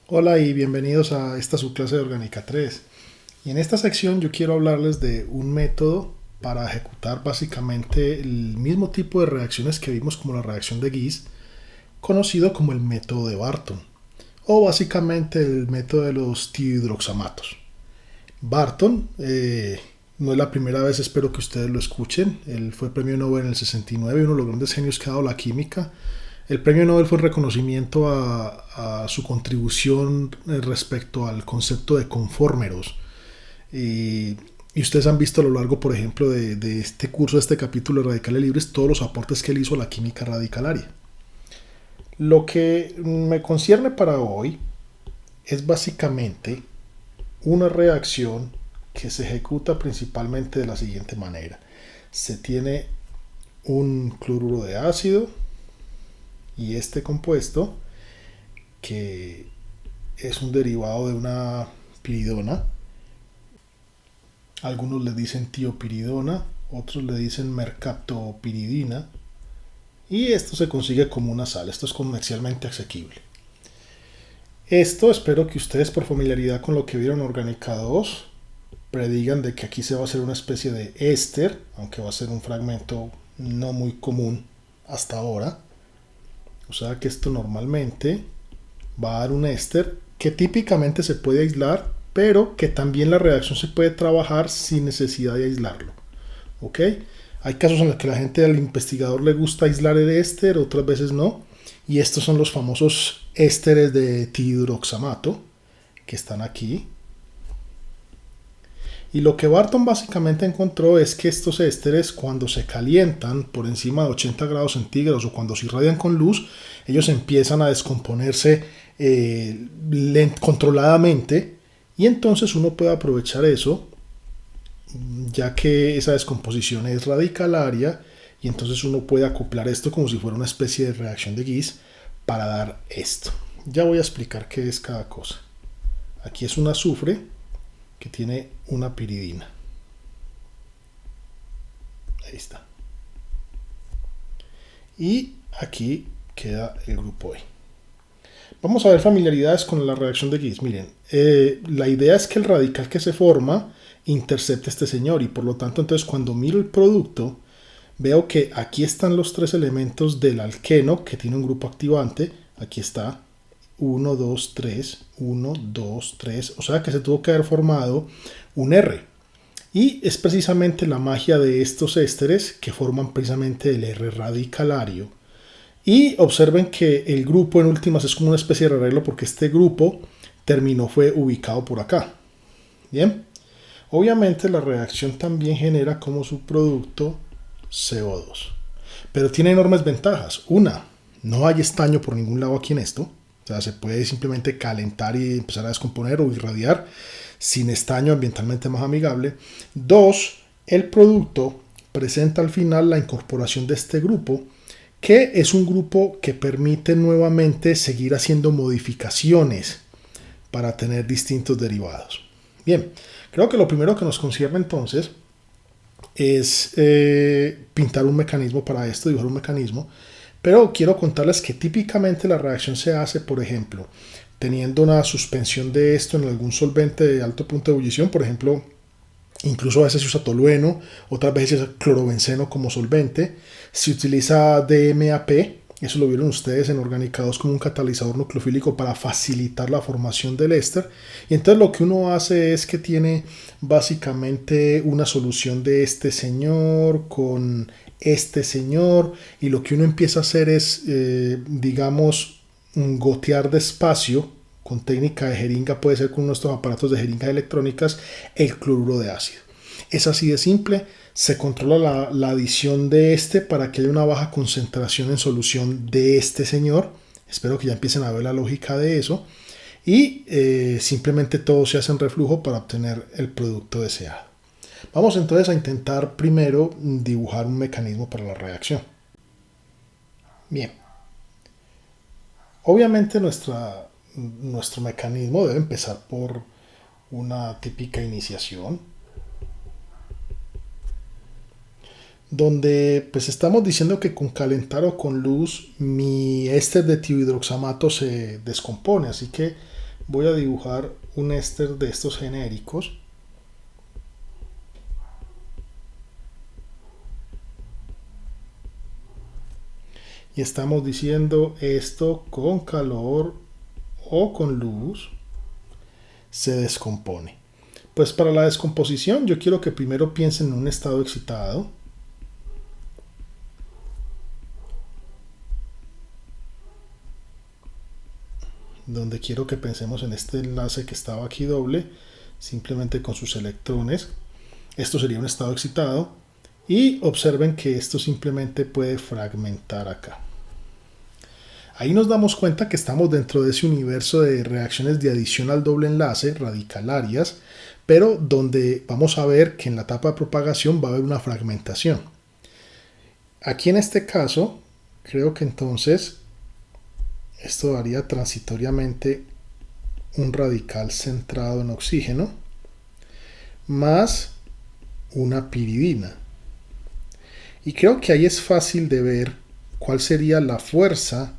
Hola y bienvenidos a esta subclase de Orgánica 3. Y en esta sección yo quiero hablarles de un método para ejecutar básicamente el mismo tipo de reacciones que vimos como la reacción de Gies, conocido como el método de Barton, o básicamente el método de los tiohidroxamatos. Barton, no es la primera vez, espero que ustedes lo escuchen. Él fue premio Nobel en el 69, uno de los grandes genios que ha dado la química. El premio Nobel fue un reconocimiento a su contribución respecto al concepto de conformeros. Y ustedes han visto a lo largo, por ejemplo, de este curso, de este capítulo de Radicales Libres, todos los aportes que él hizo a la química radicalaria. Lo que me concierne para hoy es básicamente una reacción que se ejecuta principalmente de la siguiente manera. Se tiene un cloruro de ácido y este compuesto, que es un derivado de una piridona. Algunos le dicen tiopiridona, otros le dicen mercaptopiridina, y esto se consigue como una sal. Esto es comercialmente asequible. Esto espero que ustedes, por familiaridad con lo que vieron en Orgánica 2, predigan de que aquí se va a hacer una especie de éster, aunque va a ser un fragmento no muy común hasta ahora. O sea que esto normalmente va a dar un éster que típicamente se puede aislar, pero que también la reacción se puede trabajar sin necesidad de aislarlo. ¿Ok? Hay casos en los que la gente, al investigador le gusta aislar el éster, otras veces no. Y estos son los famosos ésteres de dihidroxamato que están aquí. Y lo que Barton básicamente encontró es que estos ésteres, cuando se calientan por encima de 80 grados centígrados o cuando se irradian con luz, ellos empiezan a descomponerse controladamente, y entonces uno puede aprovechar eso, ya que esa descomposición es radicalaria, y entonces uno puede acoplar esto como si fuera una especie de reacción de Gies para dar esto. Ya voy a explicar qué es cada cosa. Aquí es un azufre que tiene una piridina. Ahí está. Y aquí queda el grupo E. Vamos a ver familiaridades con la reacción de Gies. Miren, la idea es que el radical que se forma intercepte este señor, y por lo tanto entonces cuando miro el producto veo que aquí están los tres elementos del alqueno que tiene un grupo activante. Aquí está 1, 2, 3, 1, 2, 3, o sea que se tuvo que haber formado un R. Y es precisamente la magia de estos ésteres que forman precisamente el R radicalario. Y observen que el grupo en últimas es como una especie de arreglo, porque este grupo fue ubicado por acá. Bien, obviamente la reacción también genera como subproducto CO2. Pero tiene enormes ventajas. Una, no hay estaño por ningún lado aquí en esto. O sea, se puede simplemente calentar y empezar a descomponer o irradiar sin estaño, ambientalmente más amigable. Dos, el producto presenta al final la incorporación de este grupo, que es un grupo que permite nuevamente seguir haciendo modificaciones para tener distintos derivados. Bien, creo que lo primero que nos concierne entonces es pintar un mecanismo para esto, dibujar un mecanismo, pero quiero contarles que típicamente la reacción se hace, por ejemplo, teniendo una suspensión de esto en algún solvente de alto punto de ebullición. Por ejemplo, incluso a veces se usa tolueno, otras veces se usa clorobenceno como solvente. Se utiliza DMAP, eso lo vieron ustedes en Orgánica 2 como un catalizador nucleofílico para facilitar la formación del éster. Y entonces lo que uno hace es que tiene básicamente una solución de este señor con este señor, y lo que uno empieza a hacer es, digamos, gotear despacio con técnica de jeringa, puede ser con nuestros aparatos de jeringas electrónicas, el cloruro de ácido. Es así de simple. Se controla la adición de este para que haya una baja concentración en solución de este señor. Espero que ya empiecen a ver la lógica de eso. Y simplemente todo se hace en reflujo para obtener el producto deseado. Vamos entonces a intentar primero dibujar un mecanismo para la reacción. Bien, obviamente nuestro mecanismo debe empezar por una típica iniciación, donde pues estamos diciendo que con calentar o con luz mi éster de tiohidroxamato se descompone, así que voy a dibujar un éster de estos genéricos. Y estamos diciendo esto con calor o con luz se descompone. Pues para la descomposición yo quiero que primero piensen en un estado excitado. Donde quiero que pensemos en este enlace que estaba aquí doble, simplemente con sus electrones. Esto sería un estado excitado. Y observen que esto simplemente puede fragmentar acá. Ahí nos damos cuenta que estamos dentro de ese universo de reacciones de adición al doble enlace, radicalarias, pero donde vamos a ver que en la etapa de propagación va a haber una fragmentación. Aquí en este caso, creo que entonces esto daría transitoriamente un radical centrado en oxígeno más una piridina. Y creo que ahí es fácil de ver cuál sería la fuerza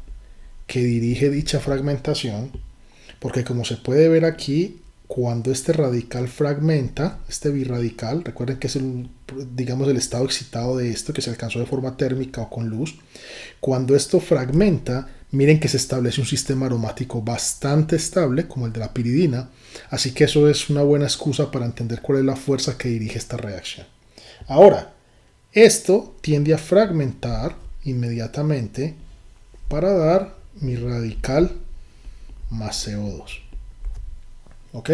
que dirige dicha fragmentación, porque como se puede ver aquí, cuando este radical fragmenta, este birradical, recuerden que es digamos, el estado excitado de esto que se alcanzó de forma térmica o con luz, cuando esto fragmenta, miren que se establece un sistema aromático bastante estable, como el de la piridina, así que eso es una buena excusa para entender cuál es la fuerza que dirige esta reacción. Ahora, esto tiende a fragmentar inmediatamente para dar mi radical más CO2. ¿Ok?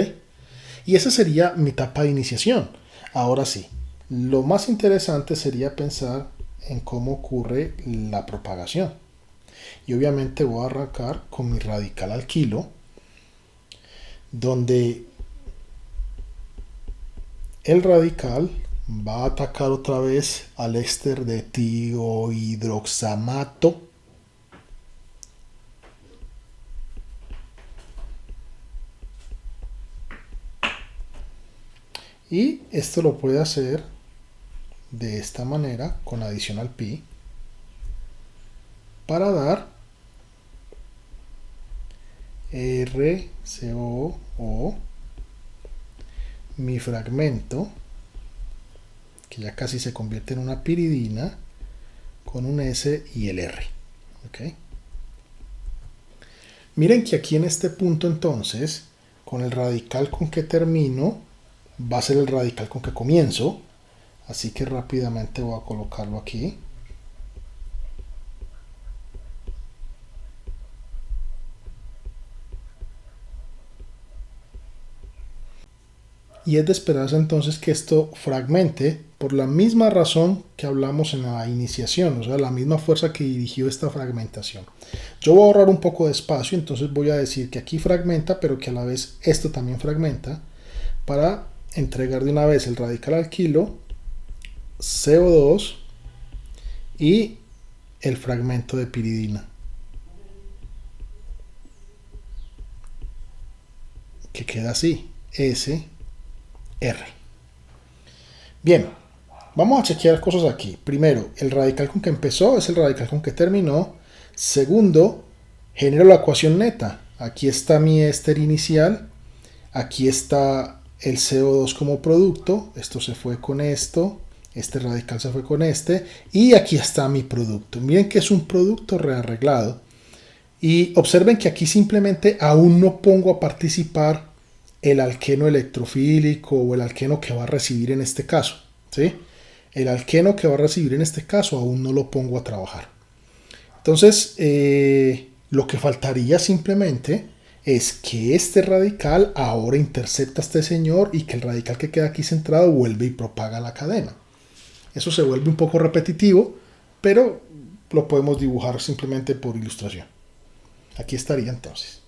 Y esa sería mi etapa de iniciación. Ahora sí, lo más interesante sería pensar en cómo ocurre la propagación. Y obviamente voy a arrancar con mi radical alquilo, donde el radical va a atacar otra vez al éster de tiohidroxamato. Y esto lo puede hacer de esta manera con adición al pi para dar RCOO, mi fragmento, que ya casi se convierte en una piridina, con un S y el R. ¿Okay? Miren que aquí en este punto entonces, con el radical con que termino, va a ser el radical con que comienzo, así que rápidamente voy a colocarlo aquí. Y es de esperarse entonces que esto fragmente por la misma razón que hablamos en la iniciación, o sea, la misma fuerza que dirigió esta fragmentación. Yo voy a ahorrar un poco de espacio, entonces voy a decir que aquí fragmenta, pero que a la vez esto también fragmenta, para entregar de una vez el radical alquilo, CO2 y el fragmento de piridina, que queda así, S, R. Bien, vamos a chequear cosas aquí. Primero, el radical con que empezó es el radical con que terminó. Segundo, genero la ecuación neta. Aquí está mi éster inicial, aquí está el CO2 como producto, esto se fue con esto, este radical se fue con este, y aquí está mi producto. Miren que es un producto rearreglado. Y observen que aquí simplemente aún no pongo a participar el alqueno electrofílico o el alqueno que va a recibir en este caso. ¿Sí? El alqueno que va a recibir en este caso aún no lo pongo a trabajar. Entonces, lo que faltaría simplemente es que este radical ahora intercepta a este señor y que el radical que queda aquí centrado vuelve y propaga la cadena. Eso se vuelve un poco repetitivo, pero lo podemos dibujar simplemente por ilustración. Aquí estaría entonces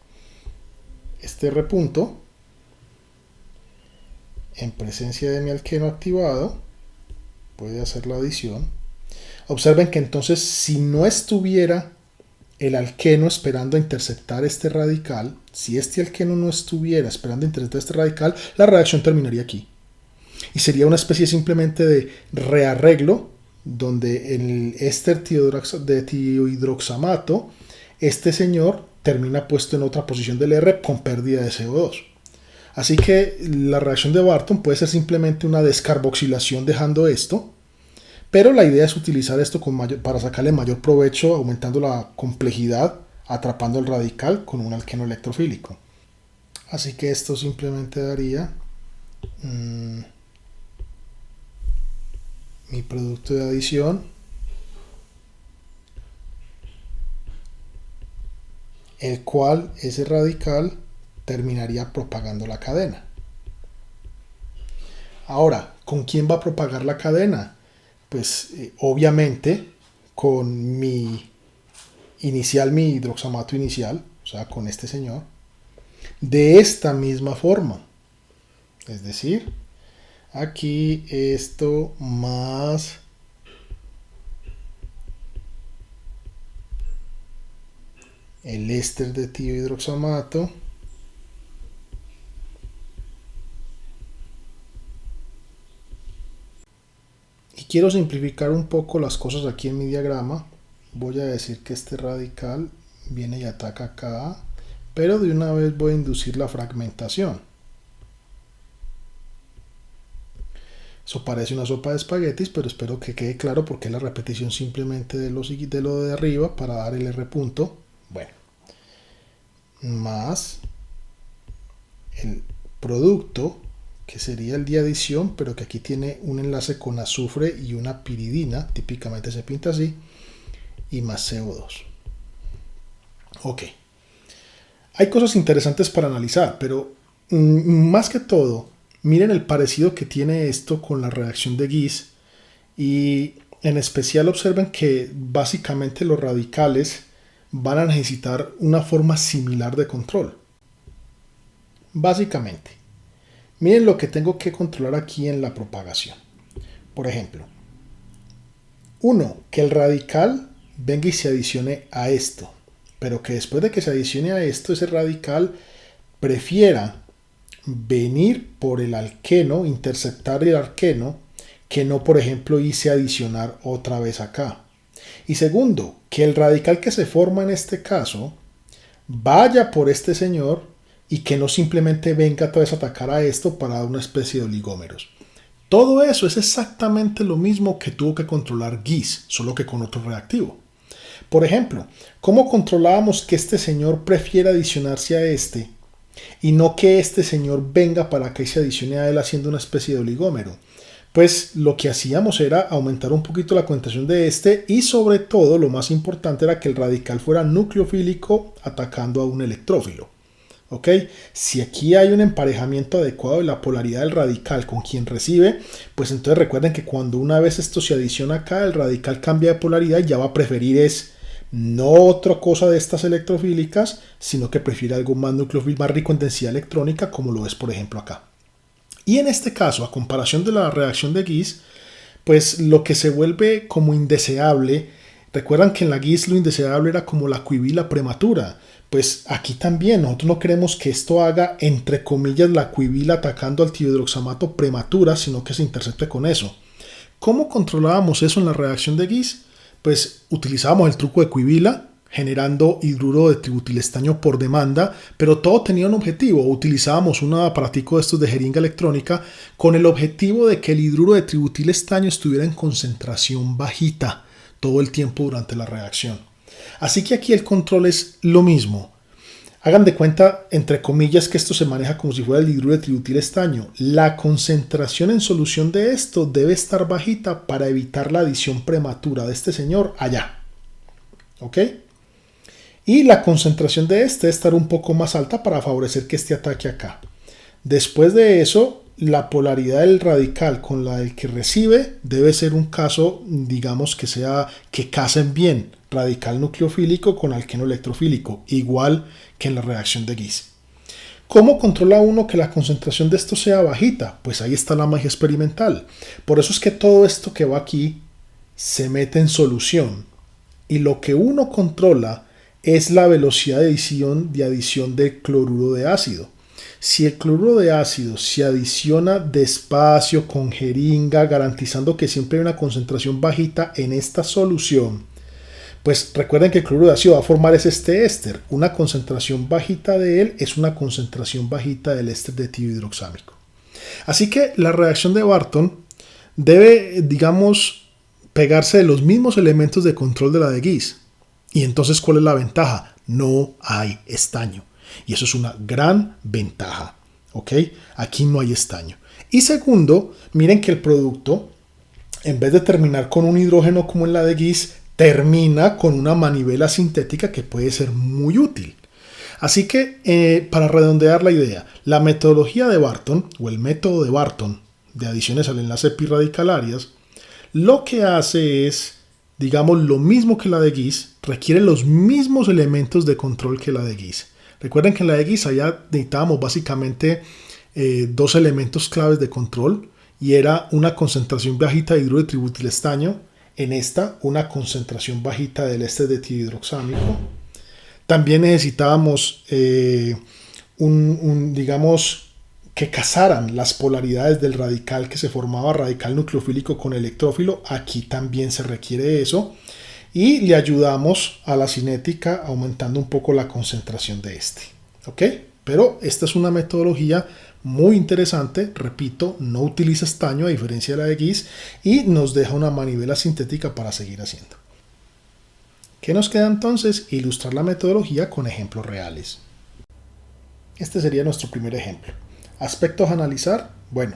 este R punto en presencia de mi alqueno activado, puede hacer la adición. Observen que entonces si no estuviera el alqueno esperando a interceptar este radical, si este alqueno no estuviera esperando a interceptar este radical, la reacción terminaría aquí. Y sería una especie simplemente de rearreglo, donde el éster de tiohidroxamato, este señor termina puesto en otra posición del R con pérdida de CO2. Así que la reacción de Barton puede ser simplemente una descarboxilación dejando esto, pero la idea es utilizar esto para sacarle mayor provecho, aumentando la complejidad, atrapando el radical con un alqueno electrofílico. Así que esto simplemente daría mi producto de adición, el cual ese radical terminaría propagando la cadena. Ahora, ¿con quién va a propagar la cadena? Pues obviamente con mi hidroxamato inicial, o sea, con este señor, de esta misma forma. Es decir, aquí esto más el éster de tiohidroxamato y quiero simplificar un poco las cosas aquí en mi diagrama. Voy a decir que este radical viene y ataca acá, pero de una vez voy a inducir la fragmentación. Eso parece una sopa de espaguetis, pero espero que quede claro porque es la repetición simplemente de lo de arriba para dar el R punto. Bueno, más el producto, que sería el de adición, pero que aquí tiene un enlace con azufre y una piridina, típicamente se pinta así, y más CO2. Ok. Hay cosas interesantes para analizar, pero más que todo, miren el parecido que tiene esto con la reacción de Gies y en especial observen que básicamente los radicales van a necesitar una forma similar de control. Básicamente, miren lo que tengo que controlar aquí en la propagación. Por ejemplo, que el radical venga y se adicione a esto, pero que después de que se adicione a esto, ese radical prefiera venir por el alqueno, interceptar el alqueno, que no, por ejemplo, irse a adicionar otra vez acá. Y segundo, que el radical que se forma en este caso vaya por este señor y que no simplemente venga otra vez a atacar a esto para dar una especie de oligómeros. Todo eso es exactamente lo mismo que tuvo que controlar Gies, solo que con otro reactivo. Por ejemplo, ¿cómo controlábamos que este señor prefiera adicionarse a este y no que este señor venga para que se adicione a él haciendo una especie de oligómero? Pues lo que hacíamos era aumentar un poquito la concentración de este y sobre todo lo más importante era que el radical fuera nucleofílico atacando a un electrófilo. ¿Ok? Si aquí hay un emparejamiento adecuado de la polaridad del radical con quien recibe, pues entonces recuerden que cuando una vez esto se adiciona acá, el radical cambia de polaridad y ya va a preferir no otra cosa de estas electrofílicas, sino que prefiere algo más nucleofílico, más rico en densidad electrónica, como lo es por ejemplo acá. Y en este caso, a comparación de la reacción de Gies, pues lo que se vuelve como indeseable, recuerdan que en la Gies lo indeseable era como la cuibila prematura. Pues aquí también nosotros no queremos que esto haga, entre comillas, la cuibila atacando al tiohidroxamato prematura, sino que se intercepte con eso. ¿Cómo controlábamos eso en la reacción de Gies? Pues utilizábamos el truco de cuibila, generando hidruro de tributilestaño por demanda, pero todo tenía un objetivo. Utilizábamos un aparatico de estos de jeringa electrónica con el objetivo de que el hidruro de tributilestaño estuviera en concentración bajita todo el tiempo durante la reacción. Así que aquí el control es lo mismo. Hagan de cuenta, entre comillas, que esto se maneja como si fuera el hidruro de tributilestaño. La concentración en solución de esto debe estar bajita para evitar la adición prematura de este señor allá. ¿Ok? Y la concentración de este debe estar un poco más alta para favorecer que este ataque acá. Después de eso, la polaridad del radical con la del que recibe debe ser un caso, digamos, que casen bien. Radical nucleofílico con alqueno electrofílico, igual que en la reacción de Gies. ¿Cómo controla uno que la concentración de esto sea bajita? Pues ahí está la magia experimental. Por eso es que todo esto que va aquí se mete en solución. Y lo que uno controla es la velocidad de adición del cloruro de ácido. Si el cloruro de ácido se adiciona despacio con jeringa, garantizando que siempre hay una concentración bajita en esta solución, Pues recuerden que el cloruro de ácido va a formar este éster. Una concentración bajita de él es una concentración bajita del éster de tiohidroxámico. Así que la reacción de Barton debe, digamos, pegarse de los mismos elementos de control de la de Gies. Y entonces, ¿cuál es la ventaja? No hay estaño. Y eso es una gran ventaja. ¿Ok? Aquí no hay estaño. Y segundo, miren que el producto, en vez de terminar con un hidrógeno como en la de Gies, termina con una manivela sintética que puede ser muy útil. Así que, para redondear la idea, la metodología de Barton, o el método de Barton, de adiciones al enlace pi-radicalarias, lo que hace es, digamos, lo mismo que la de Gies, requiere los mismos elementos de control que la de Gies. Recuerden que en la de Gies allá necesitábamos básicamente dos elementos claves de control, y era una concentración bajita de hidruro de tributilestaño, en esta una concentración bajita del éster de tiohidroxámico. También necesitábamos digamos, que casaran las polaridades del radical que se formaba, radical nucleofílico con electrófilo. Aquí también se requiere eso. Y le ayudamos a la cinética aumentando un poco la concentración de este. ¿Ok? Pero esta es una metodología muy interesante. Repito, no utiliza estaño a diferencia de la de Gies y nos deja una manivela sintética para seguir haciendo. ¿Qué nos queda entonces? Ilustrar la metodología con ejemplos reales. Este sería nuestro primer ejemplo. Aspectos a analizar. Bueno,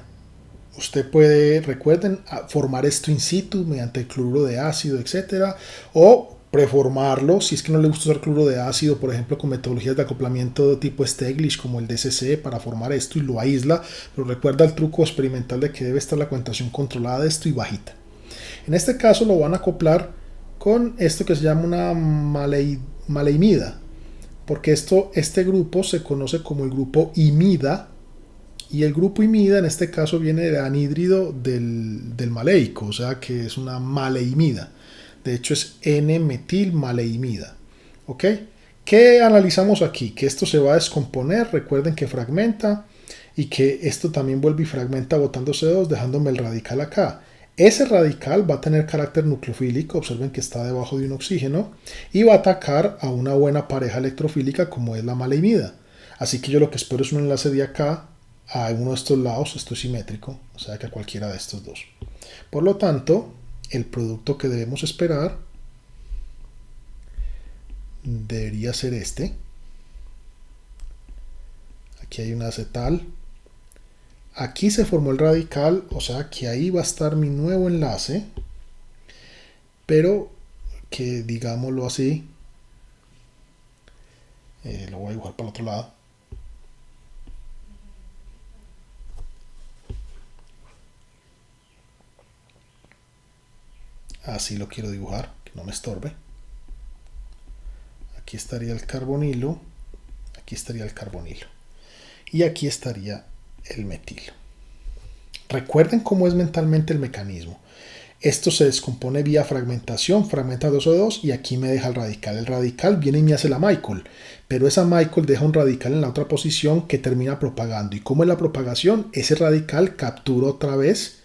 usted puede, recuerden, formar esto in situ mediante el cloruro de ácido, etc. O preformarlo, si es que no le gusta usar cloruro de ácido, por ejemplo, con metodologías de acoplamiento tipo Steglish, como el DCC, para formar esto y lo aísla. Pero recuerda el truco experimental de que debe estar la concentración controlada de esto y bajita. En este caso lo van a acoplar con esto que se llama una maleimida, porque este grupo se conoce como el grupo imida, y el grupo imida en este caso viene del anhídrido del maleico, o sea que es una maleimida. De hecho es N-metilmaleimida. ¿Ok? ¿Qué analizamos aquí? Que esto se va a descomponer, recuerden que fragmenta, y que esto también vuelve y fragmenta botando CO2, dejándome el radical acá. Ese radical va a tener carácter nucleofílico, observen que está debajo de un oxígeno, y va a atacar a una buena pareja electrofílica como es la maleimida. Así que yo lo que espero es un enlace de acá a uno de estos lados, esto es simétrico, o sea que a cualquiera de estos dos. Por lo tanto, el producto que debemos esperar debería ser este. Aquí hay un acetal. Aquí se formó el radical, o sea que ahí va a estar mi nuevo enlace, pero que, digámoslo así, lo voy a dibujar para el otro lado. Así lo quiero dibujar, que no me estorbe. Aquí estaría el carbonilo, aquí estaría el carbonilo, y aquí estaría el metilo. Recuerden cómo es mentalmente el mecanismo. Esto se descompone vía fragmentación, fragmenta 2O2 y aquí me deja el radical. El radical viene y me hace la Michael, pero esa Michael deja un radical en la otra posición que termina propagando. ¿Y cómo es la propagación? Ese radical captura otra vez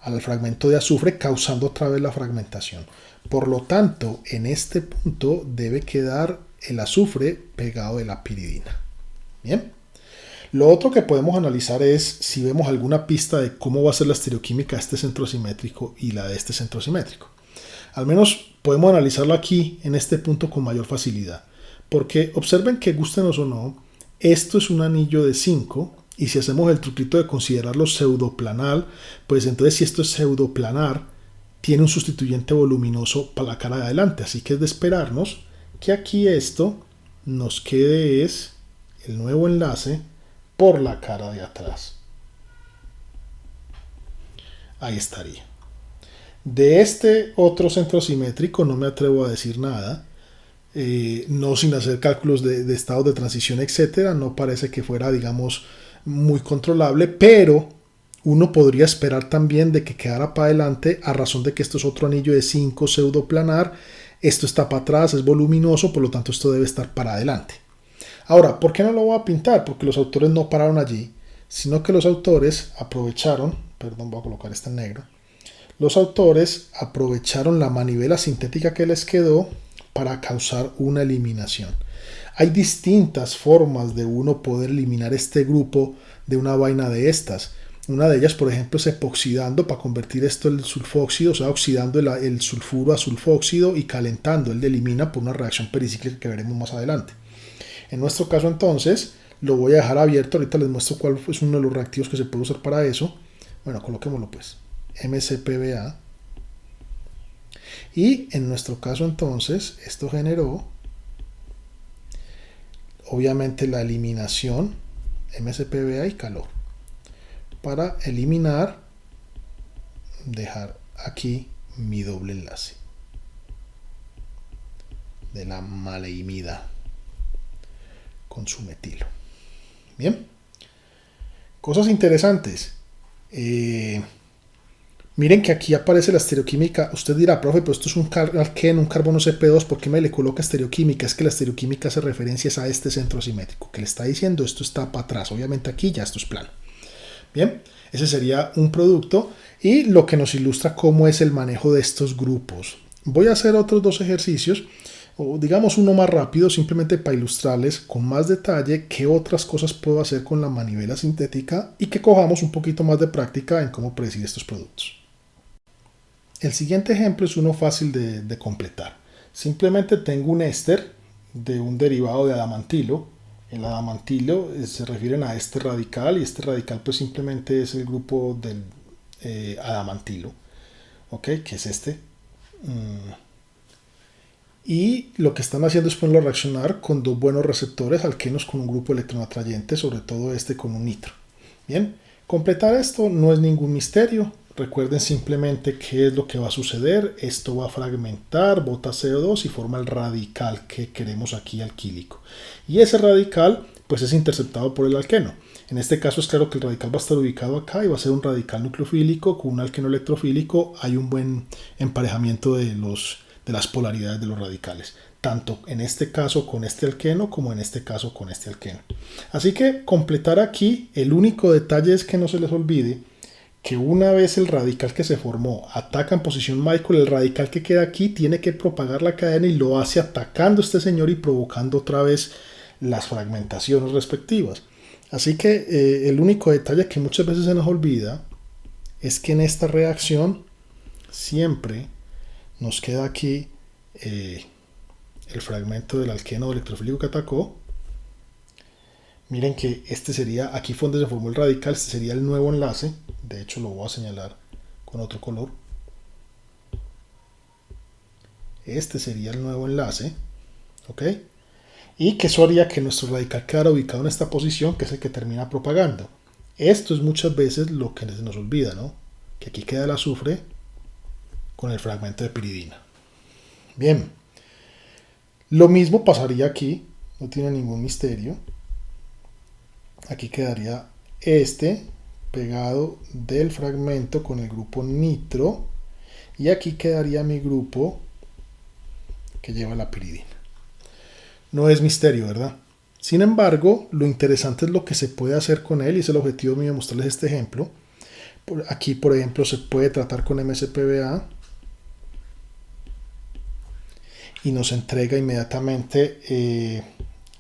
al fragmento de azufre, causando otra vez la fragmentación. Por lo tanto, en este punto debe quedar el azufre pegado de la piridina. Bien. Lo otro que podemos analizar es si vemos alguna pista de cómo va a ser la estereoquímica de este centro simétrico y la de este centro simétrico. Al menos podemos analizarlo aquí en este punto con mayor facilidad. Porque observen que gústenos o no, esto es un anillo de 5 y si hacemos el truquito de considerarlo pseudoplanal, pues entonces si esto es pseudoplanar, tiene un sustituyente voluminoso para la cara de adelante. Así que es de esperarnos que aquí esto nos quede es el nuevo enlace por la cara de atrás. Ahí estaría. De este otro centro simétrico no me atrevo a decir nada, no sin hacer cálculos de estados de transición, etcétera. No parece que fuera, digamos, muy controlable, pero uno podría esperar también de que quedara para adelante a razón de que esto es otro anillo de 5 pseudoplanar, esto está para atrás, es voluminoso, por lo tanto esto debe estar para adelante. Ahora, ¿por qué no lo voy a pintar? Porque los autores no pararon allí, sino que los autores aprovecharon, perdón, voy a colocar este en negro, los autores aprovecharon la manivela sintética que les quedó para causar una eliminación. Hay distintas formas de uno poder eliminar este grupo de una vaina de estas. Una de ellas, por ejemplo, es epoxidando para convertir esto en sulfóxido, o sea, oxidando el sulfuro a sulfóxido y calentando. Él elimina por una reacción pericíclica que veremos más adelante. En nuestro caso, entonces, lo voy a dejar abierto. Ahorita les muestro cuál es uno de los reactivos que se puede usar para eso. Bueno, coloquémoslo pues. MCPBA. Y en nuestro caso, entonces, esto generó obviamente la eliminación MCPBA y calor. Para eliminar, dejar aquí mi doble enlace de la maleimida con su metilo. Bien, cosas interesantes. Miren que aquí aparece la estereoquímica. Usted dirá, profe, pero esto es un alqueno, un carbono CP2, ¿por qué me le coloca estereoquímica? Es que la estereoquímica hace referencias a este centro asimétrico, que le está diciendo esto está para atrás. Obviamente aquí ya esto es plano. Bien, ese sería un producto y lo que nos ilustra cómo es el manejo de estos grupos. Voy a hacer otros dos ejercicios, o digamos uno más rápido, simplemente para ilustrarles con más detalle qué otras cosas puedo hacer con la manivela sintética y que cojamos un poquito más de práctica en cómo predecir estos productos. El siguiente ejemplo es uno fácil de completar. Simplemente tengo un éster de un derivado de adamantilo. El adamantilo se refieren a este radical y este radical pues simplemente es el grupo del adamantilo, ¿ok? Que es este. Y lo que están haciendo es ponerlo a reaccionar con dos buenos receptores alquenos con un grupo electronoatrayente, sobre todo este con un nitro. Bien, completar esto no es ningún misterio. Recuerden simplemente qué es lo que va a suceder. Esto va a fragmentar, bota CO2 y forma el radical que queremos aquí alquílico. Y ese radical pues es interceptado por el alqueno. En este caso es claro que el radical va a estar ubicado acá y va a ser un radical nucleofílico con un alqueno electrofílico. Hay un buen emparejamiento de las polaridades de los radicales, tanto en este caso con este alqueno como en este caso con este alqueno. Así que completar aquí, el único detalle es que no se les olvide que una vez el radical que se formó ataca en posición Michael, el radical que queda aquí tiene que propagar la cadena y lo hace atacando a este señor y provocando otra vez las fragmentaciones respectivas. Así que el único detalle que muchas veces se nos olvida es que en esta reacción siempre nos queda aquí el fragmento del alqueno electrofílico que atacó. Miren que este sería, aquí fue donde se formó el radical, este sería el nuevo enlace. De hecho lo voy a señalar con otro color. Este sería el nuevo enlace, ¿ok? Y que eso haría que nuestro radical quedara ubicado en esta posición, que es el que termina propagando. Esto es muchas veces lo que se nos olvida, ¿no? Que aquí queda el azufre con el fragmento de piridina. Bien, lo mismo pasaría aquí, no tiene ningún misterio. Aquí quedaría este pegado del fragmento con el grupo nitro y aquí quedaría mi grupo que lleva la piridina. No es misterio, ¿verdad? Sin embargo, lo interesante es lo que se puede hacer con él y es el objetivo mío de mostrarles este ejemplo. Aquí, por ejemplo, se puede tratar con MCPBA y nos entrega inmediatamente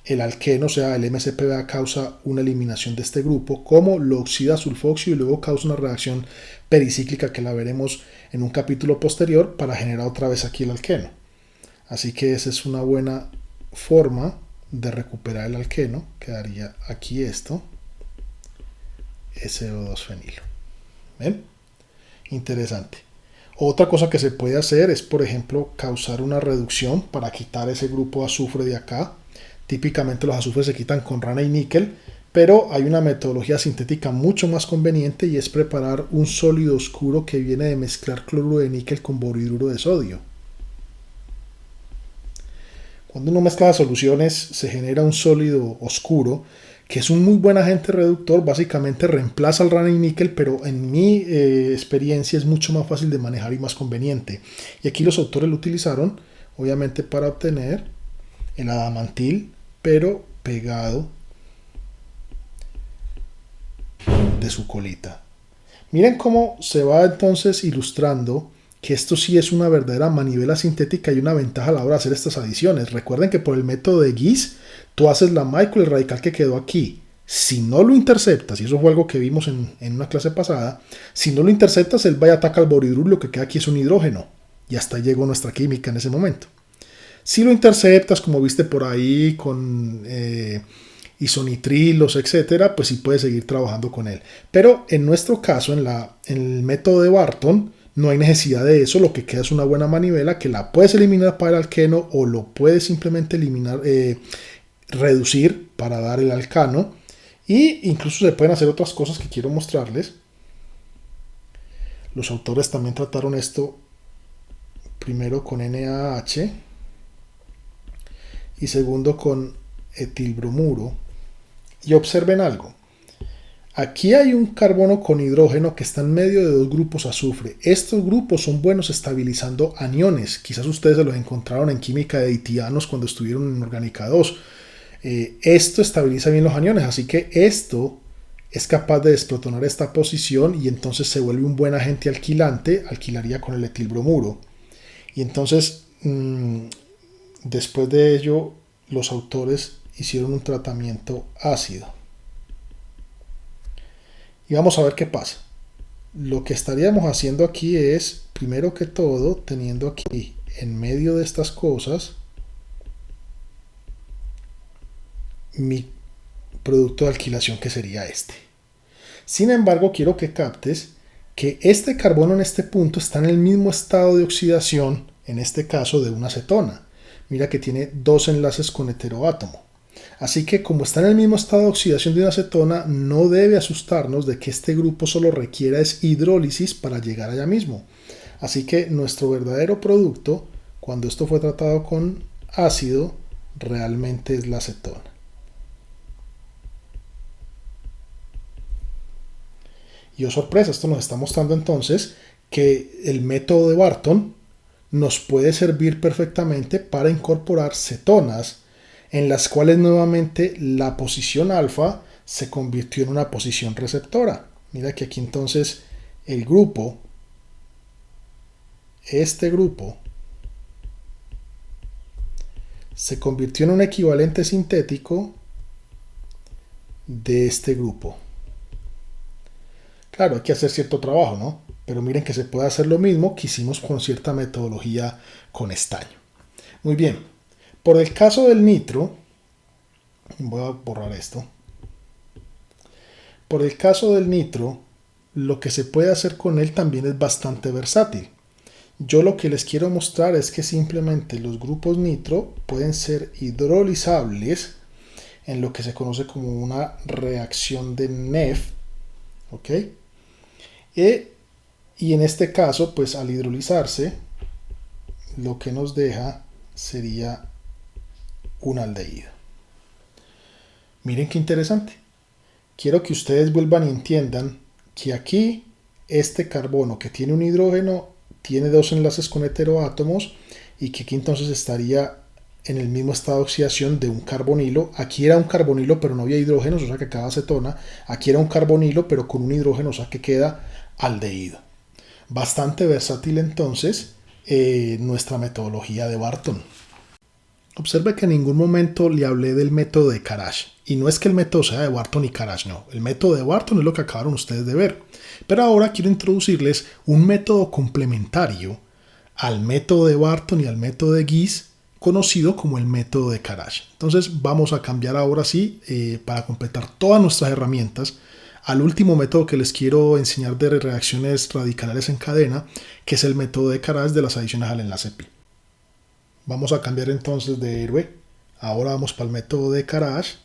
el alqueno, o sea, el MCPBA causa una eliminación de este grupo, como lo oxida a sulfóxido y luego causa una reacción pericíclica que la veremos en un capítulo posterior para generar otra vez aquí el alqueno. Así que esa es una buena forma de recuperar el alqueno. Quedaría aquí esto, SO2-fenilo. ¿Ven? Interesante. Otra cosa que se puede hacer es, por ejemplo, causar una reducción para quitar ese grupo de azufre de acá. Típicamente los azufres se quitan con rana y níquel, pero hay una metodología sintética mucho más conveniente y es preparar un sólido oscuro que viene de mezclar cloruro de níquel con borhidruro de sodio. Cuando uno mezcla las soluciones se genera un sólido oscuro que es un muy buen agente reductor, básicamente reemplaza el rana y níquel, pero en mi experiencia es mucho más fácil de manejar y más conveniente. Y aquí los autores lo utilizaron obviamente para obtener el adamantil, pero pegado de su colita. Miren cómo se va entonces ilustrando que esto sí es una verdadera manivela sintética y una ventaja a la hora de hacer estas adiciones. Recuerden que por el método de Guise, tú haces la MAE con el radical que quedó aquí. Si no lo interceptas, y eso fue algo que vimos en una clase pasada, si no lo interceptas, él va y ataca al bohidruro, lo que queda aquí es un hidrógeno. Y hasta llegó nuestra química en ese momento. Si lo interceptas, como viste por ahí, con isonitrilos, etcétera, pues sí puedes seguir trabajando con él. Pero en nuestro caso, en el método de Barton, no hay necesidad de eso. Lo que queda es una buena manivela que la puedes eliminar para el alqueno o lo puedes simplemente eliminar, reducir para dar el alcano. Y incluso se pueden hacer otras cosas que quiero mostrarles. Los autores también trataron esto primero con NaH y segundo con etilbromuro. Y observen algo. Aquí hay un carbono con hidrógeno que está en medio de dos grupos azufre. Estos grupos son buenos estabilizando aniones. Quizás ustedes se los encontraron en química de ditianos cuando estuvieron en orgánica 2. Esto estabiliza bien los aniones, así que esto es capaz de desprotonar esta posición y entonces se vuelve un buen agente alquilante, alquilaría con el etilbromuro. Y entonces, después de ello, los autores hicieron un tratamiento ácido. Y vamos a ver qué pasa. Lo que estaríamos haciendo aquí es, primero que todo, teniendo aquí en medio de estas cosas mi producto de alquilación, que sería este. Sin embargo, quiero que captes que este carbono en este punto está en el mismo estado de oxidación, en este caso de una acetona. Mira que tiene dos enlaces con heteroátomo. Así que como está en el mismo estado de oxidación de una acetona, no debe asustarnos de que este grupo solo requiera es hidrólisis para llegar allá mismo. Así que nuestro verdadero producto, cuando esto fue tratado con ácido, realmente es la acetona. Y oh sorpresa, esto nos está mostrando entonces que el método de Barton nos puede servir perfectamente para incorporar cetonas en las cuales nuevamente la posición alfa se convirtió en una posición receptora. Mira que aquí entonces el grupo, este grupo, se convirtió en un equivalente sintético de este grupo. Claro, hay que hacer cierto trabajo, ¿no? Pero miren que se puede hacer lo mismo que hicimos con cierta metodología con estaño. Muy bien, por el caso del nitro, voy a borrar esto. Por el caso del nitro, lo que se puede hacer con él también es bastante versátil. Yo lo que les quiero mostrar es que simplemente los grupos nitro pueden ser hidrolizables en lo que se conoce como una reacción de Neff, ¿ok? Y en este caso, pues al hidrolizarse, lo que nos deja sería un aldehído. Miren qué interesante. Quiero que ustedes vuelvan y entiendan que aquí este carbono que tiene un hidrógeno tiene dos enlaces con heteroátomos y que aquí entonces estaría en el mismo estado de oxidación de un carbonilo. Aquí era un carbonilo pero no había hidrógenos, o sea que queda acetona. Aquí era un carbonilo pero con un hidrógeno, o sea que queda aldehído. Bastante versátil entonces nuestra metodología de Barton. Observe que en ningún momento le hablé del método de Karash. Y no es que el método sea de Barton y Karash, no. El método de Barton es lo que acabaron ustedes de ver. Pero ahora quiero introducirles un método complementario al método de Barton y al método de Guise, conocido como el método de Karash. Entonces vamos a cambiar ahora sí, para completar todas nuestras herramientas, al último método que les quiero enseñar de reacciones radicales en cadena, que es el método de Karash de las adiciones al enlace pi. Vamos a cambiar entonces de héroe. Ahora vamos para el método de Karash.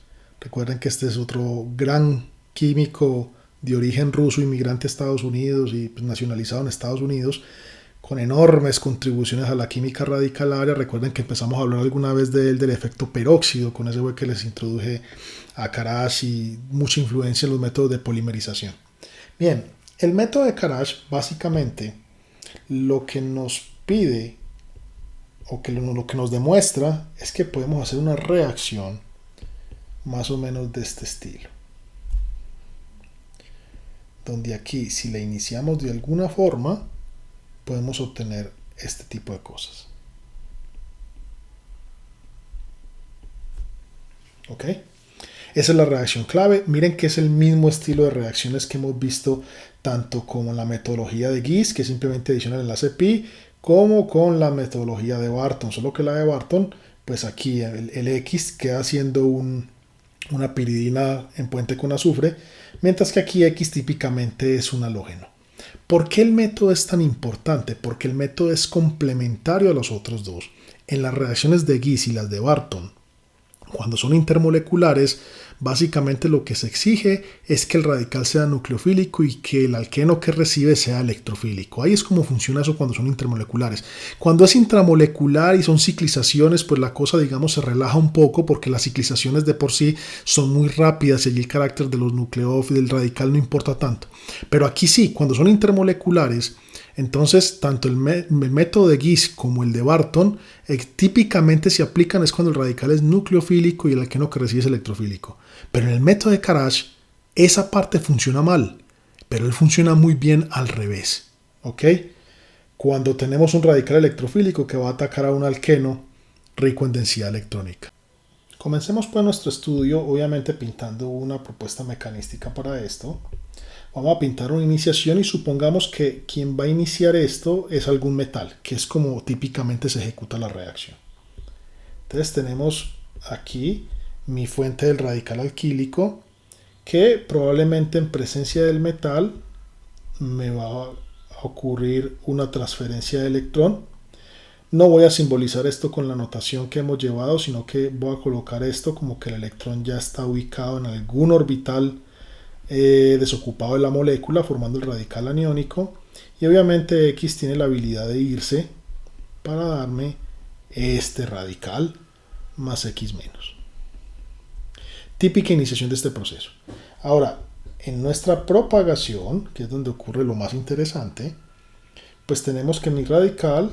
Recuerden que este es otro gran químico de origen ruso, inmigrante a Estados Unidos y pues, nacionalizado en Estados Unidos, con enormes contribuciones a la química radicalaria. Recuerden que empezamos a hablar alguna vez de él, del efecto peróxido, con ese web que les introduje a Karash y mucha influencia en los métodos de polimerización. Bien, el método de Karash básicamente lo que nos pide o que lo que nos demuestra es que podemos hacer una reacción más o menos de este estilo, donde aquí si la iniciamos de alguna forma podemos obtener este tipo de cosas. ¿Ok? Esa es la reacción clave. Miren que es el mismo estilo de reacciones que hemos visto tanto como la metodología de Gies, que es simplemente adiciona el enlace pi, como con la metodología de Barton. Solo que la de Barton, pues aquí el X queda siendo una piridina en puente con azufre, mientras que aquí X típicamente es un halógeno. ¿Por qué el método es tan importante? Porque el método es complementario a los otros dos. En las reacciones de Gies y las de Barton, cuando son intermoleculares, básicamente lo que se exige es que el radical sea nucleofílico y que el alqueno que recibe sea electrofílico. Ahí es como funciona eso cuando son intermoleculares. Cuando es intramolecular y son ciclizaciones, pues la cosa, digamos, se relaja un poco porque las ciclizaciones de por sí son muy rápidas y allí el carácter de los nucleófilos del radical no importa tanto. Pero aquí sí, cuando son intermoleculares, entonces, tanto el método de Gies como el de Barton típicamente se aplican es cuando el radical es nucleofílico y el alqueno que recibe es electrofílico. Pero en el método de Karash, esa parte funciona mal, pero él funciona muy bien al revés. ¿Ok? Cuando tenemos un radical electrofílico que va a atacar a un alqueno rico en densidad electrónica. Comencemos pues nuestro estudio, obviamente pintando una propuesta mecanística para esto. Vamos a pintar una iniciación y supongamos que quien va a iniciar esto es algún metal, que es como típicamente se ejecuta la reacción. Entonces tenemos aquí mi fuente del radical alquílico, que probablemente en presencia del metal me va a ocurrir una transferencia de electrón. No voy a simbolizar esto con la notación que hemos llevado, sino que voy a colocar esto como que el electrón ya está ubicado en algún orbital desocupado de la molécula formando el radical aniónico, y obviamente X tiene la habilidad de irse para darme este radical más X menos. Típica iniciación de este proceso. Ahora, en nuestra propagación, que es donde ocurre lo más interesante, pues tenemos que mi radical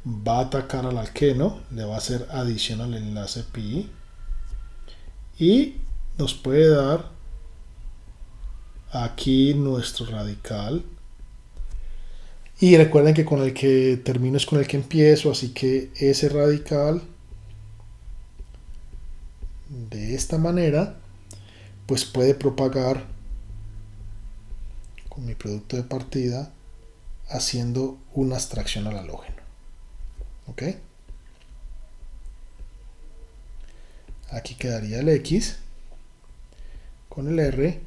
va a atacar al alqueno, le va a hacer adición al enlace pi y nos puede dar aquí nuestro radical. Y recuerden que con el que termino es con el que empiezo, así que ese radical de esta manera pues puede propagar con mi producto de partida haciendo una abstracción al halógeno. ¿Ok? Aquí quedaría el X con el R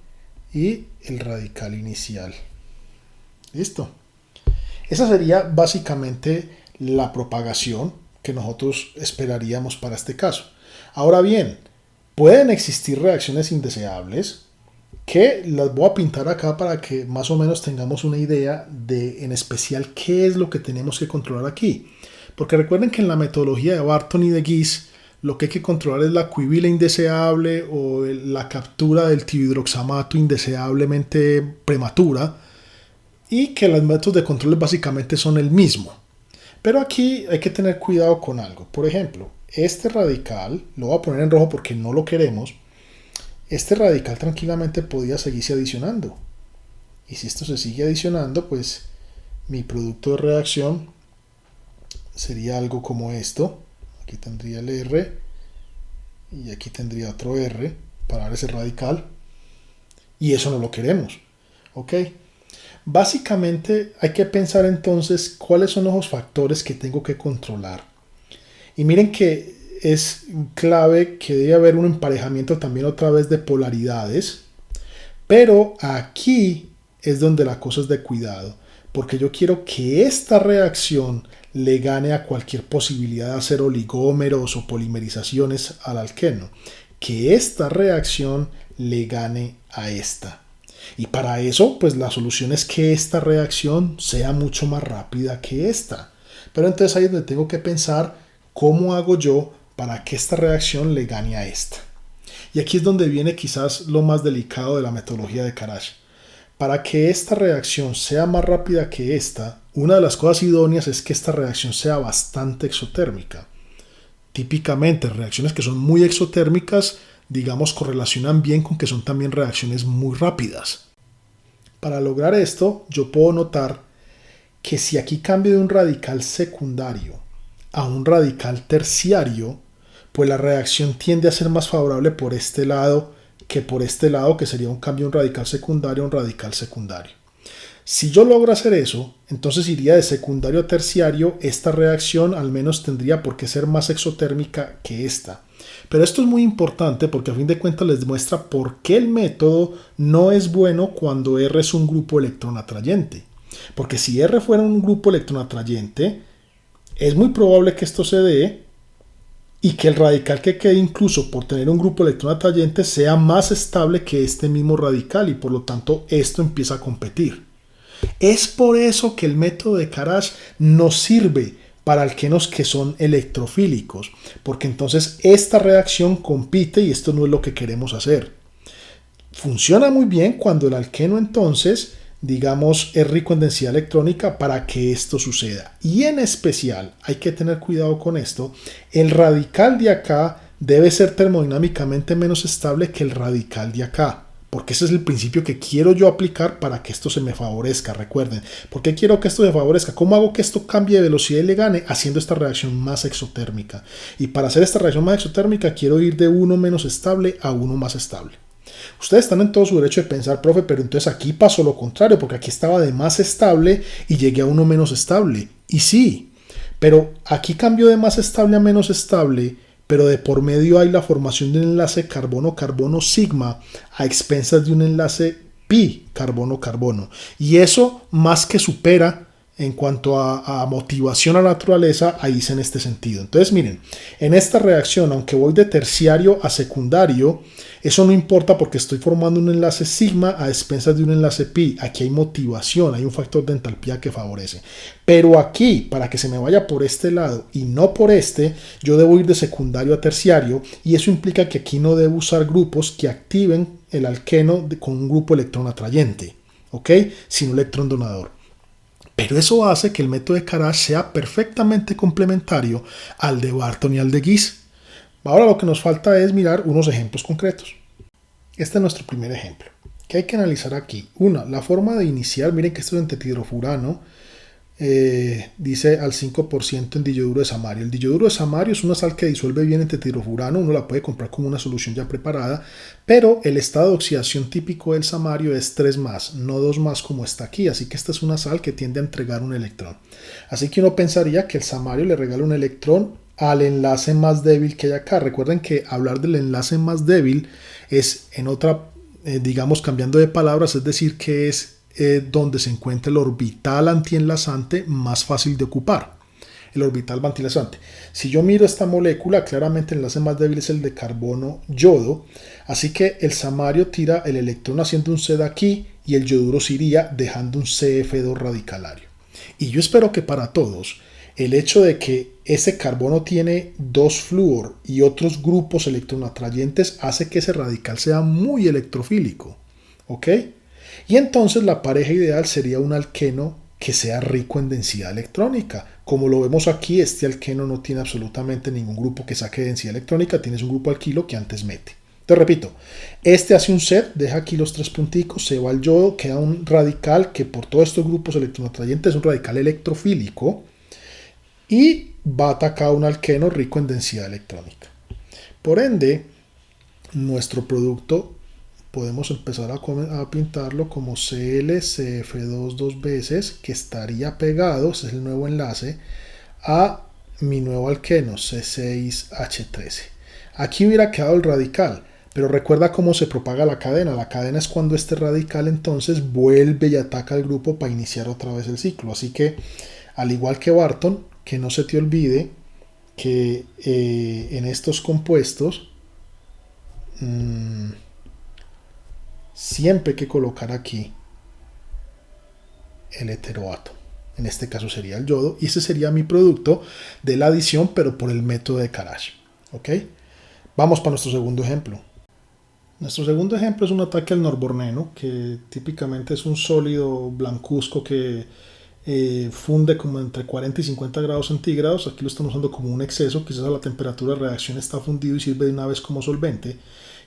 y el radical inicial. Listo. Esa sería básicamente la propagación que nosotros esperaríamos para este caso. Ahora bien, pueden existir reacciones indeseables que las voy a pintar acá para que más o menos tengamos una idea de en especial qué es lo que tenemos que controlar aquí. Porque recuerden que en la metodología de Barton y de Gies lo que hay que controlar es la cuibila indeseable o la captura del tiohidroxamato indeseablemente prematura, y que los métodos de control básicamente son el mismo. Pero aquí hay que tener cuidado con algo. Por ejemplo, este radical, lo voy a poner en rojo porque no lo queremos, este radical tranquilamente podía seguirse adicionando. Y si esto se sigue adicionando, pues mi producto de reacción sería algo como esto. Aquí tendría el R y aquí tendría otro R para dar ese radical. Y eso no lo queremos. ¿Ok? Básicamente hay que pensar entonces cuáles son los factores que tengo que controlar. Y miren que es clave que debe haber un emparejamiento también otra vez de polaridades. Pero aquí es donde la cosa es de cuidado. Porque yo quiero que esta reacción le gane a cualquier posibilidad de hacer oligómeros o polimerizaciones al alqueno. Que esta reacción le gane a esta. Y para eso, pues la solución es que esta reacción sea mucho más rápida que esta. Pero entonces ahí es donde tengo que pensar cómo hago yo para que esta reacción le gane a esta. Y aquí es donde viene quizás lo más delicado de la metodología de Karash. Para que esta reacción sea más rápida que esta, una de las cosas idóneas es que esta reacción sea bastante exotérmica. Típicamente, reacciones que son muy exotérmicas, digamos, correlacionan bien con que son también reacciones muy rápidas. Para lograr esto, yo puedo notar que si aquí cambio de un radical secundario a un radical terciario, pues la reacción tiende a ser más favorable por este lado que por este lado, que sería un cambio de un radical secundario a un radical secundario. Si yo logro hacer eso, entonces iría de secundario a terciario. Esta reacción al menos tendría por qué ser más exotérmica que esta. Pero esto es muy importante porque a fin de cuentas les demuestra por qué el método no es bueno cuando R es un grupo electrón atrayente. Porque si R fuera un grupo electrón atrayente, es muy probable que esto se dé y que el radical que quede, incluso por tener un grupo electrón atrayente, sea más estable que este mismo radical y por lo tanto esto empieza a competir. Es por eso que el método de Karash nos sirve para alquenos que son electrofílicos, porque entonces esta reacción compite y esto no es lo que queremos hacer. Funciona muy bien cuando el alqueno entonces, digamos, es rico en densidad electrónica para que esto suceda. Y en especial, hay que tener cuidado con esto, el radical de acá debe ser termodinámicamente menos estable que el radical de acá. Porque ese es el principio que quiero yo aplicar para que esto se me favorezca. Recuerden, ¿por qué quiero que esto se favorezca? ¿Cómo hago que esto cambie de velocidad y le gane? Haciendo esta reacción más exotérmica. Y para hacer esta reacción más exotérmica quiero ir de uno menos estable a uno más estable. Ustedes están en todo su derecho de pensar, profe, pero entonces aquí pasó lo contrario, porque aquí estaba de más estable y llegué a uno menos estable. Y sí, pero aquí cambió de más estable a menos estable, pero de por medio hay la formación de un enlace carbono-carbono sigma a expensas de un enlace pi carbono-carbono. Y eso más que supera en cuanto a motivación a la naturaleza, ahí es en este sentido. Entonces miren, en esta reacción, aunque voy de terciario a secundario, eso no importa porque estoy formando un enlace sigma a expensas de un enlace pi. Aquí hay motivación, hay un factor de entalpía que favorece. Pero aquí, para que se me vaya por este lado y no por este, yo debo ir de secundario a terciario y eso implica que aquí no debo usar grupos que activen el alqueno con un grupo electrón atrayente, ¿ok? Sin un electrón donador. Pero eso hace que el método de Karash sea perfectamente complementario al de Barton y al de Gies. Ahora lo que nos falta es mirar unos ejemplos concretos. Este es nuestro primer ejemplo. ¿Qué hay que analizar aquí? Una, la forma de iniciar. Miren que esto es en tetidrofurano. Dice al 5% en diyoduro de samario. El diyoduro de samario es una sal que disuelve bien en tetidrofurano. Uno la puede comprar como una solución ya preparada. Pero el estado de oxidación típico del samario es 3+, no 2+ como está aquí. Así que esta es una sal que tiende a entregar un electrón. Así que uno pensaría que el samario le regala un electrón al enlace más débil que hay acá. Recuerden que hablar del enlace más débil es en otra, digamos cambiando de palabras, es decir que es donde se encuentra el orbital antienlazante más fácil de ocupar. El orbital antienlazante. Si yo miro esta molécula, claramente el enlace más débil es el de carbono-yodo. Así que el samario tira el electrón haciendo un C de aquí y el yoduro se iría dejando un CF2 radicalario. Y yo espero que para todos el hecho de que ese carbono tiene 2 flúor y otros grupos electronatrayentes hace que ese radical sea muy electrofílico. ¿Ok? Y entonces la pareja ideal sería un alqueno que sea rico en densidad electrónica. Como lo vemos aquí, este alqueno no tiene absolutamente ningún grupo que saque densidad electrónica, tienes un grupo alquilo que antes mete. Te repito, este hace un set, deja aquí los 3 punticos, se va al yodo, queda un radical que por todos estos grupos electronatrayentes es un radical electrofílico y va a atacar un alqueno rico en densidad electrónica. Por ende, nuestro producto podemos empezar a pintarlo como ClCF2 dos veces, que estaría pegado, ese es el nuevo enlace, a mi nuevo alqueno C6H13. Aquí hubiera quedado el radical, pero recuerda cómo se propaga la cadena. La cadena es cuando este radical entonces vuelve y ataca al grupo para iniciar otra vez el ciclo. Así que, al igual que Barton, que no se te olvide que en estos compuestos siempre hay que colocar aquí el heteroátomo. En este caso sería el yodo y ese sería mi producto de la adición, pero por el método de Karash. ¿Ok? Vamos para nuestro segundo ejemplo. Nuestro segundo ejemplo es un ataque al norborneno, que típicamente es un sólido blancuzco que funde como entre 40 y 50 grados centígrados. Aquí lo estamos usando como un exceso, quizás a la temperatura de reacción está fundido y sirve de una vez como solvente.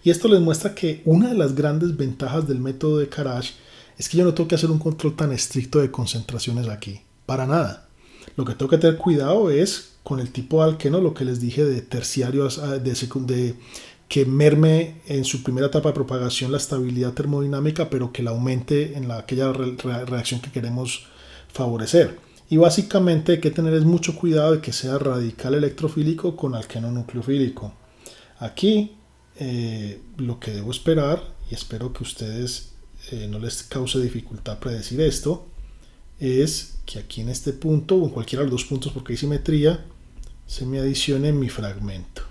Y esto les muestra que una de las grandes ventajas del método de Karash es que yo no tengo que hacer un control tan estricto de concentraciones aquí. Para nada. Lo que tengo que tener cuidado es con el tipo de alqueno, lo que les dije de terciario, de que merme en su primera etapa de propagación la estabilidad termodinámica, pero que la aumente en aquella reacción que queremos favorecer. Y básicamente hay que tener es mucho cuidado de que sea radical electrofílico con alqueno nucleofílico. Aquí lo que debo esperar, y espero que ustedes no les cause dificultad predecir esto, es que aquí en este punto, o en cualquiera de los dos puntos porque hay simetría, se me adicione mi fragmento.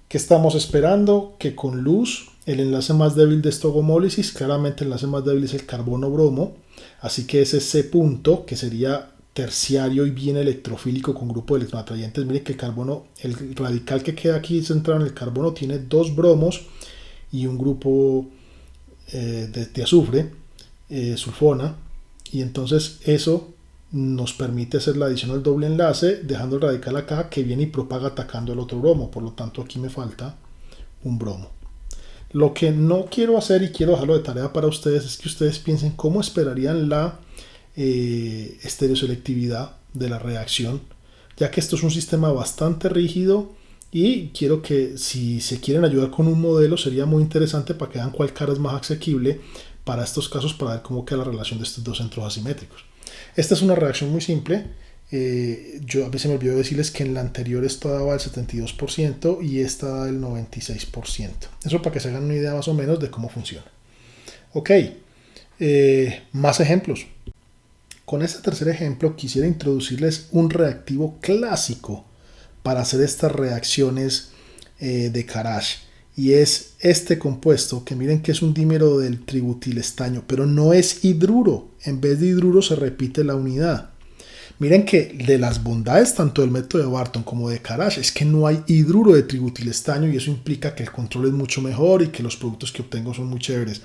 ¿Qué estamos esperando? Que con luz el enlace más débil de estogomólisis, claramente el enlace más débil es el carbono-bromo, así que es ese punto que sería terciario y bien electrofílico con grupo de electroatrayentes. Miren que el carbono, el radical que queda aquí centrado en el carbono tiene dos bromos y un grupo de azufre, sulfona, y entonces eso nos permite hacer la adición al doble enlace dejando el radical acá que viene y propaga atacando el otro bromo. Por lo tanto aquí me falta un bromo. Lo que no quiero hacer y quiero dejarlo de tarea para ustedes es que ustedes piensen cómo esperarían la estereoselectividad de la reacción, ya que esto es un sistema bastante rígido y quiero que si se quieren ayudar con un modelo sería muy interesante para que vean cuál cara es más asequible para estos casos, para ver cómo queda la relación de estos dos centros asimétricos. Esta es una reacción muy simple. Yo a veces me olvidó decirles que en la anterior esta daba el 72% y esta da el 96%. Eso para que se hagan una idea más o menos de cómo funciona. Ok, más ejemplos. Con este tercer ejemplo quisiera introducirles un reactivo clásico para hacer estas reacciones de Karash. Y es este compuesto, que miren que es un dímero del tributilestaño, pero no es hidruro. En vez de hidruro se repite la unidad. Miren que de las bondades tanto del método de Barton como de Karash es que no hay hidruro de tributilestaño y eso implica que el control es mucho mejor y que los productos que obtengo son muy chéveres.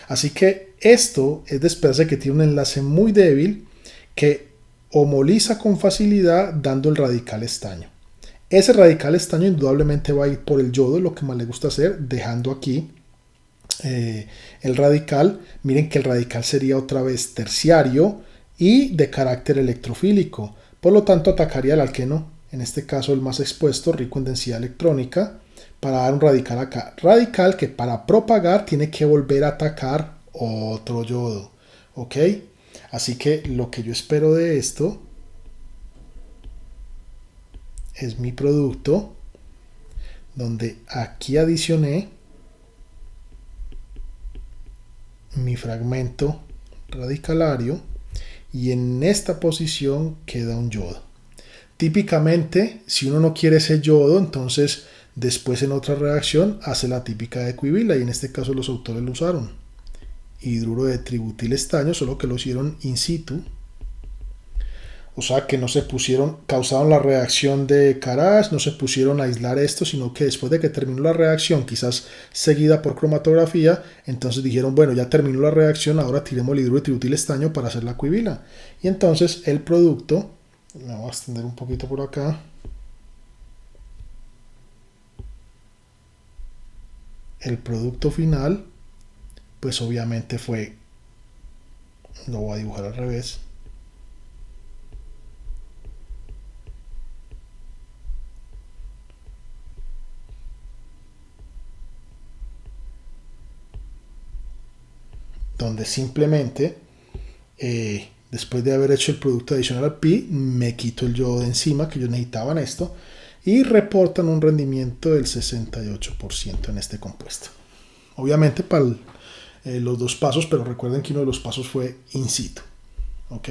Así que esto es de esperarse que tiene un enlace muy débil que homoliza con facilidad dando el radical estaño. Ese radical estaño indudablemente va a ir por el yodo, lo que más le gusta hacer, dejando aquí el radical. Miren que el radical sería otra vez terciario y de carácter electrofílico. Por lo tanto, atacaría el alqueno, en este caso el más expuesto, rico en densidad electrónica, para dar un radical acá. Radical que para propagar tiene que volver a atacar otro yodo. ¿Ok? Así que lo que yo espero de esto es mi producto, donde aquí adicioné mi fragmento radicalario y en esta posición queda un yodo. Típicamente, si uno no quiere ese yodo, entonces después en otra reacción hace la típica de Equivila, y en este caso los autores lo usaron. Hidruro de tributilestaño, solo que lo hicieron in situ. O sea que no se pusieron, causaron la reacción de Karash, no se pusieron a aislar esto, sino que después de que terminó la reacción, quizás seguida por cromatografía, entonces dijeron, bueno, ya terminó la reacción, ahora tiremos el hidruro de tributilestaño para hacer la equivila. Y entonces el producto, me voy a extender un poquito por acá, el producto final, pues obviamente fue, lo voy a dibujar al revés, donde simplemente después de haber hecho el producto adicional al pi, me quito el yodo de encima que yo necesitaba en esto y reportan un rendimiento del 68% en este compuesto. Obviamente para los dos pasos, pero recuerden que uno de los pasos fue in situ. ¿Ok?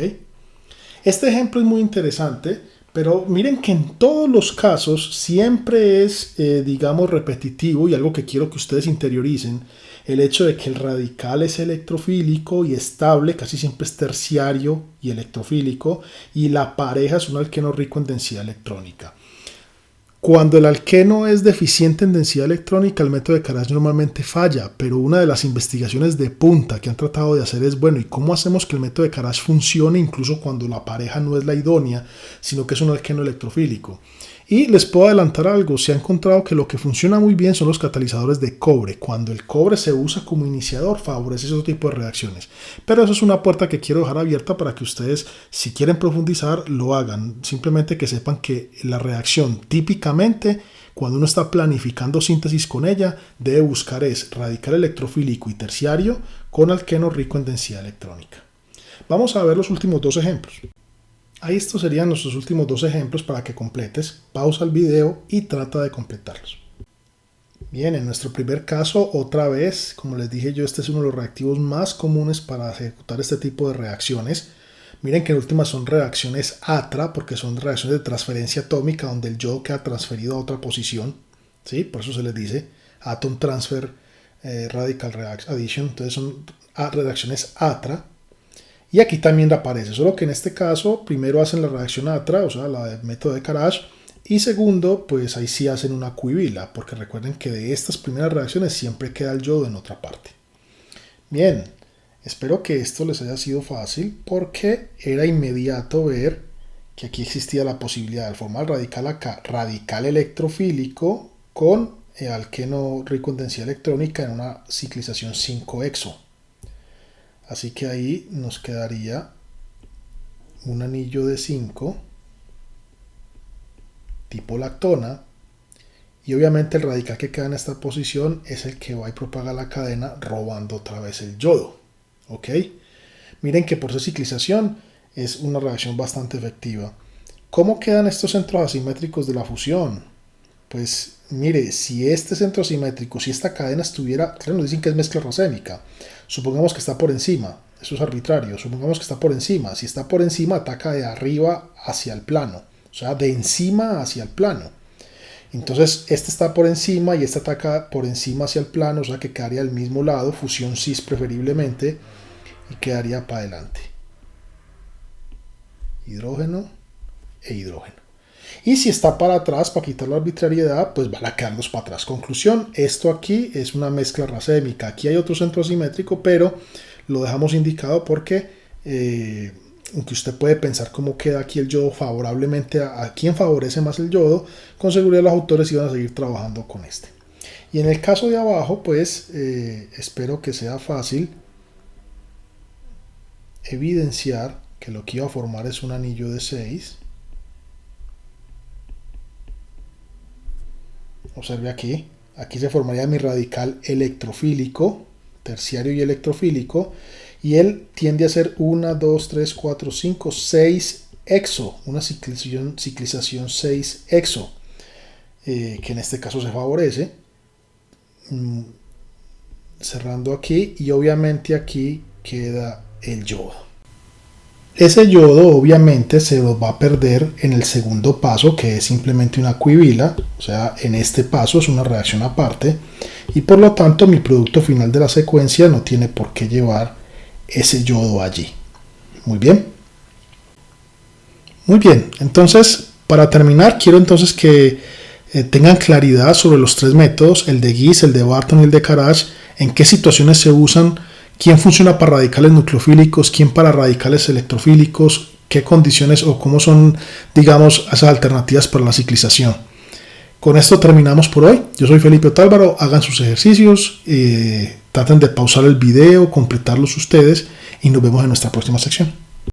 Este ejemplo es muy interesante, pero miren que en todos los casos siempre es, digamos, repetitivo y algo que quiero que ustedes interioricen, el hecho de que el radical es electrofílico y estable, casi siempre es terciario y electrofílico, y la pareja es un alqueno rico en densidad electrónica. Cuando el alqueno es deficiente en densidad electrónica, el método de Karash normalmente falla, pero una de las investigaciones de punta que han tratado de hacer es, bueno, ¿y cómo hacemos que el método de Karash funcione incluso cuando la pareja no es la idónea, sino que es un alqueno electrofílico? Y les puedo adelantar algo, se ha encontrado que lo que funciona muy bien son los catalizadores de cobre. Cuando el cobre se usa como iniciador, favorece ese tipo de reacciones. Pero eso es una puerta que quiero dejar abierta para que ustedes, si quieren profundizar, lo hagan. Simplemente que sepan que la reacción típicamente, cuando uno está planificando síntesis con ella, debe buscar es radical electrofílico y terciario con alqueno rico en densidad electrónica. Vamos a ver los últimos dos ejemplos. Ahí estos serían nuestros últimos dos ejemplos para que completes. Pausa el video y trata de completarlos. Bien, en nuestro primer caso, otra vez, como les dije yo, este es uno de los reactivos más comunes para ejecutar este tipo de reacciones. Miren que en últimas son reacciones ATRA, porque son reacciones de transferencia atómica, donde el yodo queda transferido a otra posición. ¿Sí? Por eso se les dice Atom Transfer Radical Addition. Entonces son reacciones ATRA. Y aquí también aparece, solo que en este caso primero hacen la reacción ATRA, o sea, la del método de Karash, y segundo, pues ahí sí hacen una cuivila, porque recuerden que de estas primeras reacciones siempre queda el yodo en otra parte. Bien, espero que esto les haya sido fácil, porque era inmediato ver que aquí existía la posibilidad de formar radical acá, radical electrofílico con alqueno rico en densidad electrónica en una ciclización 5-exo. Así que ahí nos quedaría un anillo de 5 tipo lactona, y obviamente el radical que queda en esta posición es el que va y propaga la cadena robando otra vez el yodo. ¿Ok? Miren que por su ciclización es una reacción bastante efectiva. ¿Cómo quedan estos centros asimétricos de la fusión? Pues mire, si este centro asimétrico, si esta cadena estuviera, claro, nos dicen que es mezcla racémica, supongamos que está por encima, eso es arbitrario, supongamos que está por encima, si está por encima ataca de arriba hacia el plano, o sea, de encima hacia el plano. Entonces, este está por encima y este ataca por encima hacia el plano, o sea que quedaría al mismo lado, fusión cis preferiblemente, y quedaría para adelante. Hidrógeno e hidrógeno. Y si está para atrás, para quitar la arbitrariedad, pues van a quedar dos para atrás. Conclusión, esto aquí es una mezcla racémica. Aquí hay otro centro asimétrico, pero lo dejamos indicado porque aunque usted puede pensar cómo queda aquí el yodo favorablemente a quién favorece más el yodo, con seguridad los autores iban a seguir trabajando con este. Y en el caso de abajo, pues espero que sea fácil evidenciar que lo que iba a formar es un anillo de 6. Observe aquí se formaría mi radical electrofílico, terciario y electrofílico, y él tiende a ser 1, 2, 3, 4, 5, 6 exo, una ciclización 6 exo, que en este caso se favorece, cerrando aquí, y obviamente aquí queda el yodo. Ese yodo obviamente se lo va a perder en el segundo paso, que es simplemente una cuivila, o sea, en este paso es una reacción aparte, y por lo tanto mi producto final de la secuencia no tiene por qué llevar ese yodo allí. Muy bien. Muy bien, entonces para terminar quiero entonces que tengan claridad sobre los tres métodos, el de Gies, el de Barton y el de Karash, en qué situaciones se usan, quién funciona para radicales nucleofílicos, quién para radicales electrofílicos, qué condiciones o cómo son, digamos, esas alternativas para la ciclización. Con esto terminamos por hoy. Yo soy Felipe Otálvaro, hagan sus ejercicios, traten de pausar el video, completarlos ustedes y nos vemos en nuestra próxima sección.